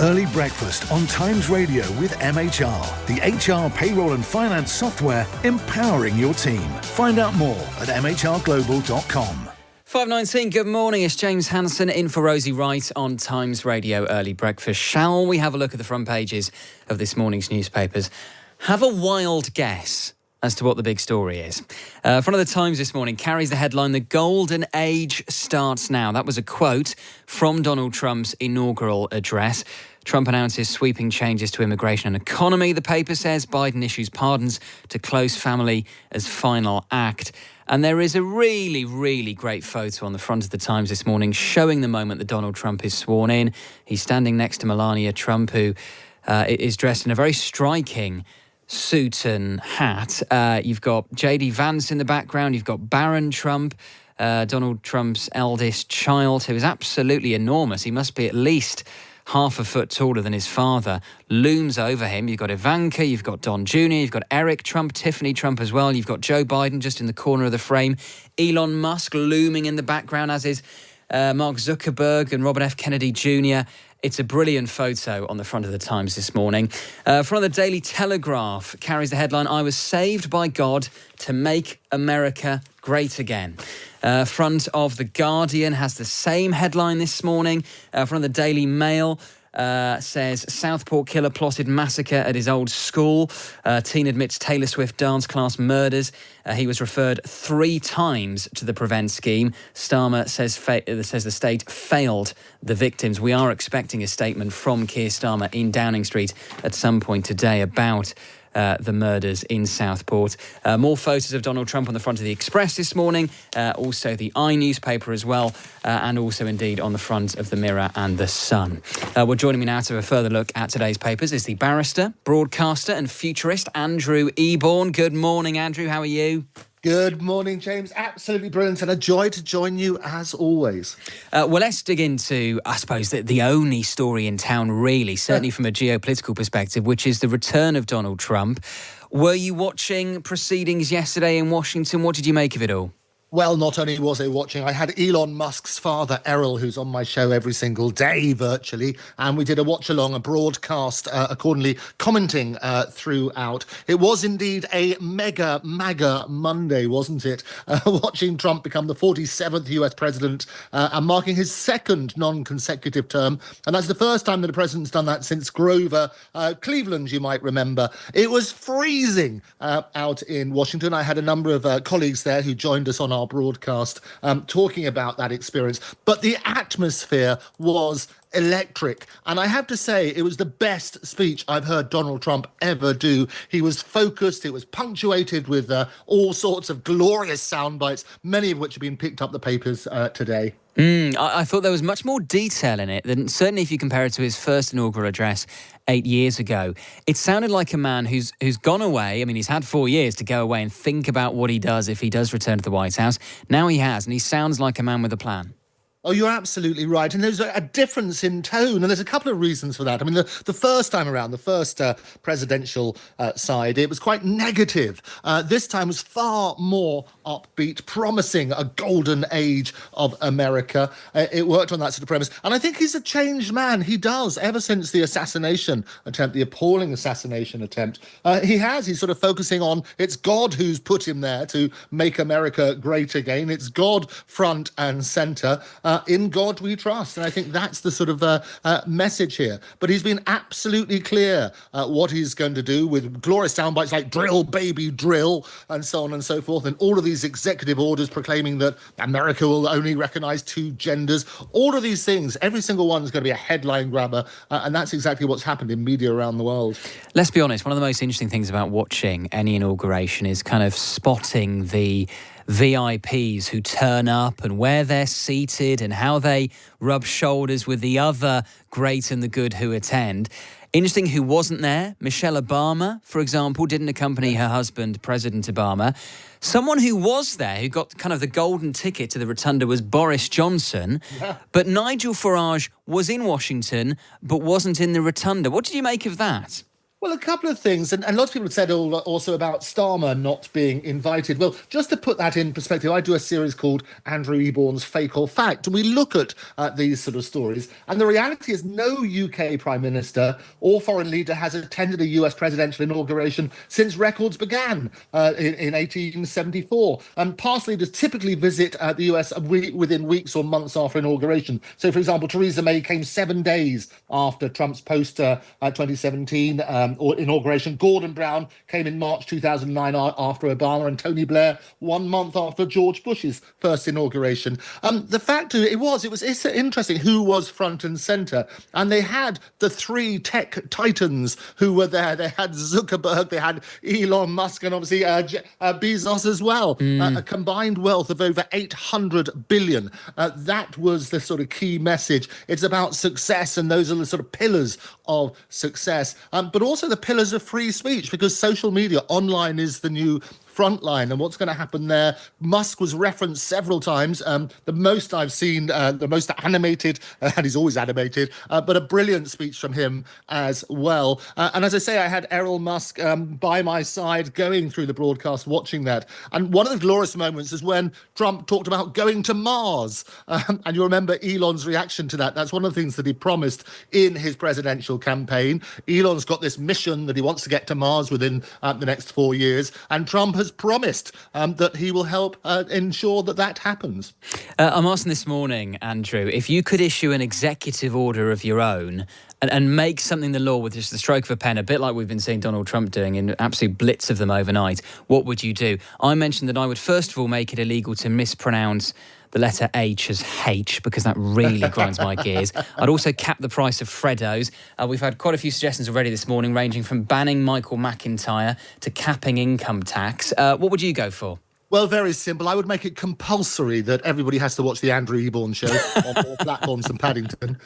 Early Breakfast on Times Radio with MHR, the HR, payroll and finance software empowering your team. Find out more at mhrglobal.com. 5:19, good morning. It's James Hanson in for Rosie Wright on Times Radio Early Breakfast. Shall we have a look at the front pages of this morning's newspapers? Have a wild guess as to what the big story is. Front of the Times this morning carries the headline, "The Golden Age Starts Now." That was a quote from Donald Trump's inaugural address. Trump announces sweeping changes to immigration and economy. The paper says Biden issues pardons to close family as final act. And there is a really, really great photo on the front of the Times this morning showing the moment that Donald Trump is sworn in. He's standing next to Melania Trump, who is dressed in a very striking suit and hat. You've got J.D. Vance in the background. You've got Barron Trump, Donald Trump's eldest child, who is absolutely enormous. He must be at least half a foot taller than his father, looms over him. You've got Ivanka, you've got Don Jr., you've got Eric Trump, Tiffany Trump as well. You've got Joe Biden just in the corner of the frame. Elon Musk looming in the background, as is Mark Zuckerberg and Robert F. Kennedy Jr. It's a brilliant photo on the front of the Times this morning. Front of the Daily Telegraph carries the headline, "I was saved by God to make America great again." Front of The Guardian has the same headline this morning. Front of the Daily Mail says, "Southport killer plotted massacre at his old school. Teen admits Taylor Swift dance class murders. He was referred 3 times to the Prevent scheme. Starmer says the state failed the victims." We are expecting a statement from Keir Starmer in Downing Street at some point today about the murders in Southport. More photos of Donald Trump on the front of the Express this morning, also the newspaper as well, and also indeed on the front of the Mirror and the Sun. Well, joining me now to have a further look at today's papers is the barrister, broadcaster and futurist Andrew Eborn. Good morning, Andrew. How are you? Good morning, James. Absolutely brilliant and a joy to join you as always. Well, let's dig into, I suppose, the only story in town, really, certainly from a geopolitical perspective, which is the return of Donald Trump. Were you watching proceedings yesterday in Washington? What did you make of it all? Well, not only was I watching, I had Elon Musk's father, Errol, who's on my show every single day virtually, and we did a watch-along, a broadcast, accordingly commenting throughout. It was indeed a MAGA Monday, wasn't it? Watching Trump become the 47th US president and marking his second non-consecutive term, and that's the first time that a president's done that since Grover Cleveland, you might remember. It was freezing out in Washington. I had a number of colleagues there who joined us on our broadcast talking about that experience, but the atmosphere was electric, and I have to say it was the best speech I've heard Donald Trump ever do. He was focused, it was punctuated with all sorts of glorious sound bites, many of which have been picked up the papers today. I thought there was much more detail in it than certainly if you compare it to his first inaugural address 8 years ago. It sounded like a man who's gone away. I mean, he's had 4 years to go away and think about what he does if he does return to the White House. Now he has, and he sounds like a man with a plan. Oh, you're absolutely right. And there's a difference in tone, and there's a couple of reasons for that. I mean, the first time around, the first presidential side, it was quite negative. This time was far more upbeat, promising a golden age of America. It worked on that sort of premise. And I think he's a changed man. He does. Ever since the assassination attempt, the appalling assassination attempt, he's sort of focusing on it's God who's put him there to make America great again. It's God front and center. In God we trust. And I think that's the sort of message here. But he's been absolutely clear what he's going to do with glorious soundbites like drill, baby, drill, and so on and so forth. And all of these executive orders proclaiming that America will only recognize 2 genders. All of these things, every single one is going to be a headline grabber. And that's exactly what's happened in media around the world. Let's be honest, one of the most interesting things about watching any inauguration is kind of spotting the VIPs who turn up and where they're seated and how they rub shoulders with the other great and the good who attend. Interesting who wasn't there. Michelle Obama, for example, didn't accompany her husband, President Obama. Someone who was there, who got kind of the golden ticket to the rotunda, was Boris Johnson. Yeah. But Nigel Farage was in Washington, but wasn't in the rotunda. What did you make of that? Well, a couple of things, and lots of people have said also about Starmer not being invited. Well, just to put that in perspective, I do a series called Andrew Eborn's Fake or Fact, and we look at these sort of stories. And the reality is no UK Prime Minister or foreign leader has attended a US presidential inauguration since records began in 1874. And past leaders typically visit the US within weeks or months after inauguration. So, for example, Theresa May came 7 days after Trump's post-2017 or inauguration. Gordon Brown came in March 2009 after Obama, and Tony Blair 1 month after George Bush's first inauguration. The fact it's interesting who was front and centre, and they had the three tech titans who were there. They had Zuckerberg, they had Elon Musk, and obviously Bezos as well. A combined wealth of over 800 billion. That was the sort of key message. It's about success, and those are the sort of pillars of success, but also the pillars of free speech, because social media online is the new frontline, and what's going to happen there. Musk was referenced several times. The most I've seen, the most animated, and he's always animated, but a brilliant speech from him as well. And as I say, I had Errol Musk by my side going through the broadcast, watching that. And one of the glorious moments is when Trump talked about going to Mars. And you remember Elon's reaction to that. That's one of the things that he promised in his presidential campaign. Elon's got this mission that he wants to get to Mars within the next 4 years. And Trump has promised that he will help ensure that happens. I'm asking this morning, Andrew, if you could issue an executive order of your own and make something the law with just the stroke of a pen, a bit like we've been seeing Donald Trump doing in absolute blitz of them overnight, what would you do? I mentioned that I would first of all make it illegal to mispronounce the letter H as H, because that really grinds my gears. I'd also cap the price of Freddos. We've had quite a few suggestions already this morning, ranging from banning Michael McIntyre to capping income tax. What would you go for? Well, very simple. I would make it compulsory that everybody has to watch the Andrew Eborn show on more platforms than Paddington.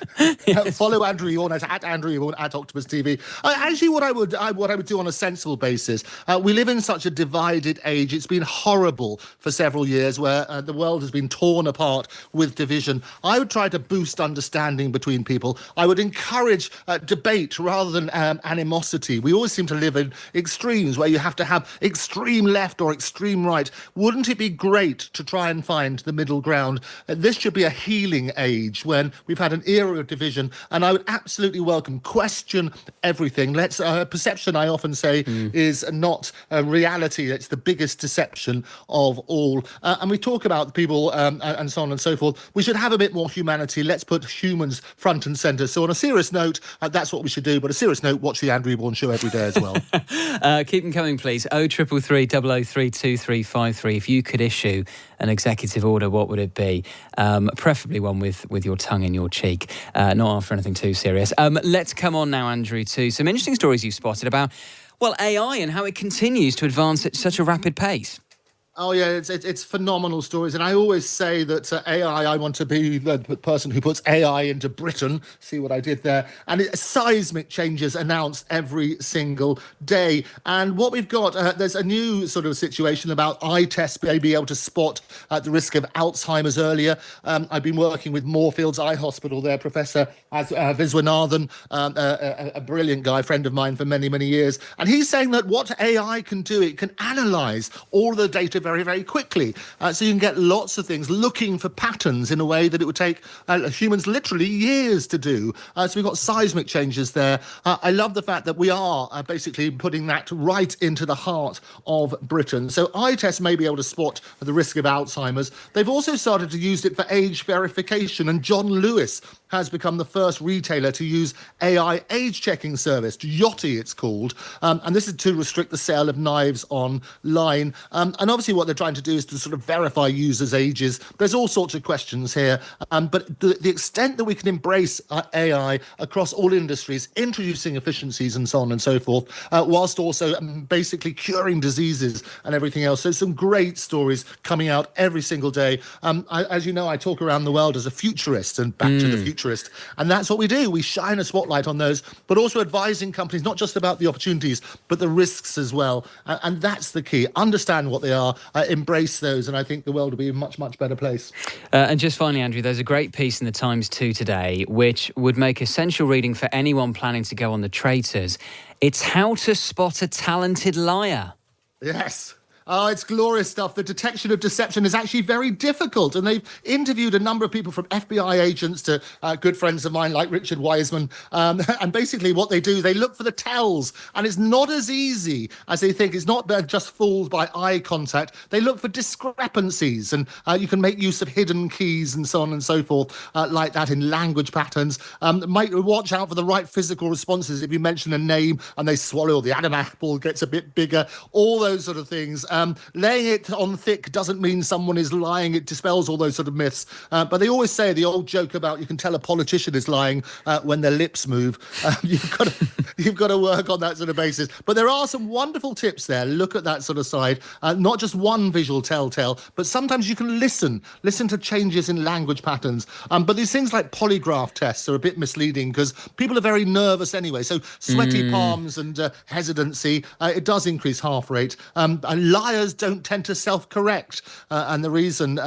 Yes. Follow Andrew Eborn at Andrew Eborn at Octopus TV. Actually, what I would do on a sensible basis. We live in such a divided age. It's been horrible for several years, where the world has been torn apart with division. I would try to boost understanding between people. I would encourage debate rather than animosity. We always seem to live in extremes, where you have to have extreme left or extreme right. Wouldn't it be great to try and find the middle ground? This should be a healing age when we've had an era of division, and I would absolutely question everything. Perception, I often say, is not a reality. It's the biggest deception of all. And we talk about people and so on and so forth. We should have a bit more humanity. Let's put humans front and centre. So on a serious note, that's what we should do. But a serious note, watch the Andrew Eborn show every day as well. Keep them coming, please. 0333 003 2353. If you could issue an executive order, what would it be? Preferably one with your tongue in your cheek, not after anything too serious. Let's come on now, Andrew, to some interesting stories you've spotted about, well, AI and how it continues to advance at such a rapid pace. Oh, yeah, it's phenomenal stories. And I always say that AI, I want to be the person who puts AI into Britain. See what I did there? And seismic changes announced every single day. And what we've got, there's a new sort of situation about eye tests being able to spot the risk of Alzheimer's earlier. I've been working with Moorfields Eye Hospital there, Professor Viswanathan, a brilliant guy, friend of mine for many, many years. And he's saying that what AI can do, it can analyse all the data very, very quickly. So you can get lots of things looking for patterns in a way that it would take humans literally years to do. So we've got seismic changes there. I love the fact that we are basically putting that right into the heart of Britain. So eye tests may be able to spot the risk of Alzheimer's. They've also started to use it for age verification, and John Lewis has become the first retailer to use AI age checking service, Yachty it's called, and this is to restrict the sale of knives online. And obviously what they're trying to do is to sort of verify users' ages. There's all sorts of questions here, but the extent that we can embrace AI across all industries, introducing efficiencies and so on and so forth, whilst also basically curing diseases and everything else. So some great stories coming out every single day. As you know, I talk around the world as a futurist, and Back to the Future Futurist. And that's what we do. We shine a spotlight on those, but also advising companies not just about the opportunities, but the risks as well. And that's the key. Understand what they are, embrace those, and I think the world will be a much, much better place. And just finally, Andrew, there's a great piece in the Times too today, which would make essential reading for anyone planning to go on the traitors. It's how to spot a talented liar. Yes. Oh, it's glorious stuff. The detection of deception is actually very difficult. And they've interviewed a number of people from FBI agents to good friends of mine like Richard Wiseman. And basically what they do, they look for the tells. And it's not as easy as they think. It's not just fooled by eye contact. They look for discrepancies. And you can make use of hidden keys and so on and so forth, like that in language patterns. Watch out for the right physical responses. If you mention a name and they swallow, or the Adam apple gets a bit bigger, all those sort of things. Laying it on thick doesn't mean someone is lying. It dispels all those sort of myths. But they always say the old joke about you can tell a politician is lying when their lips move. You've got to work on that sort of basis. But there are some wonderful tips there. Look at that sort of side. Not just one visual telltale, but sometimes you can listen to changes in language patterns. But these things like polygraph tests are a bit misleading because people are very nervous anyway. So sweaty palms and hesitancy, it does increase heart rate. And liars don't tend to self-correct. And the reason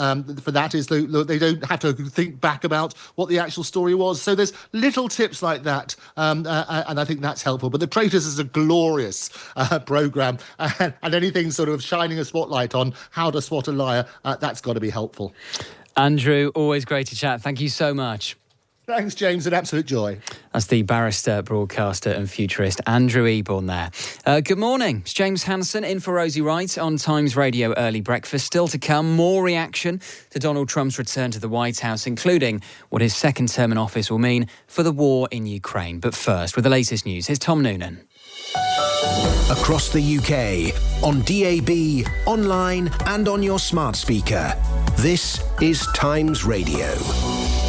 for that is they don't have to think back about what the actual story was. So there's little tips like that. And I think that's helpful. But The Traitors is a glorious programme. And anything sort of shining a spotlight on how to spot a liar, that's got to be helpful. Andrew, always great to chat. Thank you so much. Thanks, James. An absolute joy. That's the barrister, broadcaster and futurist Andrew Eborn there. Good morning. It's James Hanson in for Rosie Wright on Times Radio Early Breakfast. Still to come, more reaction to Donald Trump's return to the White House, including what his second term in office will mean for the war in Ukraine. But first, with the latest news, here's Tom Noonan. Across the UK, on DAB, online and on your smart speaker. This is Times Radio.